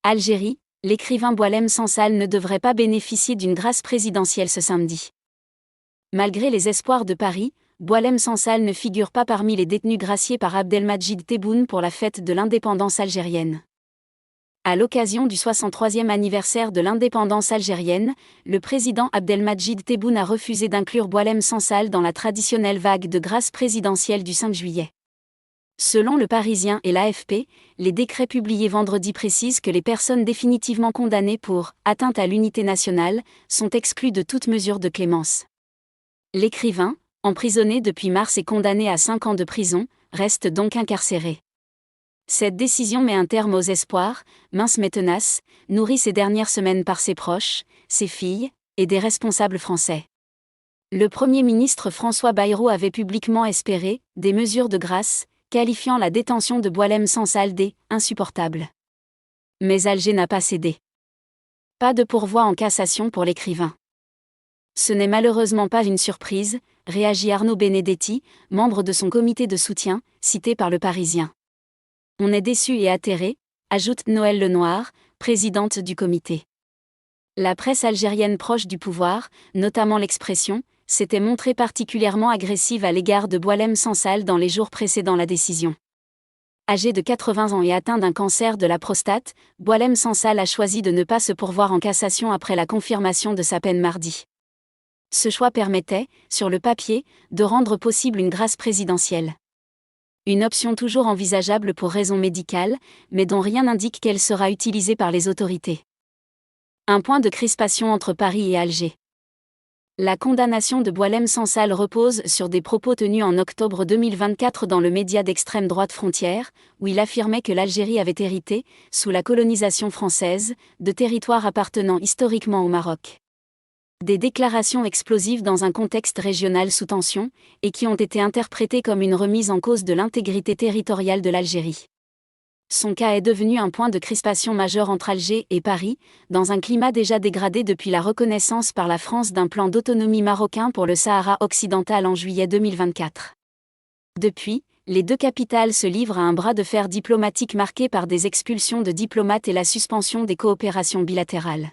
Algérie, l'écrivain Boualem Sansal ne devrait pas bénéficier d'une grâce présidentielle ce samedi. Malgré les espoirs de Paris, Boualem Sansal ne figure pas parmi les détenus graciés par Abdelmadjid Tebboune pour la fête de l'indépendance algérienne. À l'occasion du 63e anniversaire de l'indépendance algérienne, le président Abdelmadjid Tebboune a refusé d'inclure Boualem Sansal dans la traditionnelle vague de grâce présidentielle du 5 juillet. Selon Le Parisien et l'AFP, les décrets publiés vendredi précisent que les personnes définitivement condamnées pour atteinte à l'unité nationale sont exclues de toute mesure de clémence. L'écrivain, emprisonné depuis mars et condamné à 5 ans de prison, reste donc incarcéré. Cette décision met un terme aux espoirs, minces mais tenaces, nourris ces dernières semaines par ses proches, ses filles, et des responsables français. Le Premier ministre François Bayrou avait publiquement espéré des mesures de grâce, qualifiant la détention de Boualem Sansal d'insupportable. Mais Alger n'a pas cédé. Pas de pourvoi en cassation pour l'écrivain. Ce n'est malheureusement pas une surprise, réagit Arnaud Benedetti, membre de son comité de soutien, cité par Le Parisien. On est déçu et atterré, ajoute Noël Lenoir, présidente du comité. La presse algérienne proche du pouvoir, notamment l'Expression, s'était montrée particulièrement agressive à l'égard de Boualem Sansal dans les jours précédant la décision. Âgé de 80 ans et atteint d'un cancer de la prostate, Boualem Sansal a choisi de ne pas se pourvoir en cassation après la confirmation de sa peine mardi. Ce choix permettait, sur le papier, de rendre possible une grâce présidentielle. Une option toujours envisageable pour raisons médicales, mais dont rien n'indique qu'elle sera utilisée par les autorités. Un point de crispation entre Paris et Alger. La condamnation de Boualem Sansal repose sur des propos tenus en octobre 2024 dans le média d'extrême droite Frontières, où il affirmait que l'Algérie avait hérité, sous la colonisation française, de territoires appartenant historiquement au Maroc. Des déclarations explosives dans un contexte régional sous tension, et qui ont été interprétées comme une remise en cause de l'intégrité territoriale de l'Algérie. Son cas est devenu un point de crispation majeur entre Alger et Paris, dans un climat déjà dégradé depuis la reconnaissance par la France d'un plan d'autonomie marocain pour le Sahara occidental en juillet 2024. Depuis, les deux capitales se livrent à un bras de fer diplomatique marqué par des expulsions de diplomates et la suspension des coopérations bilatérales.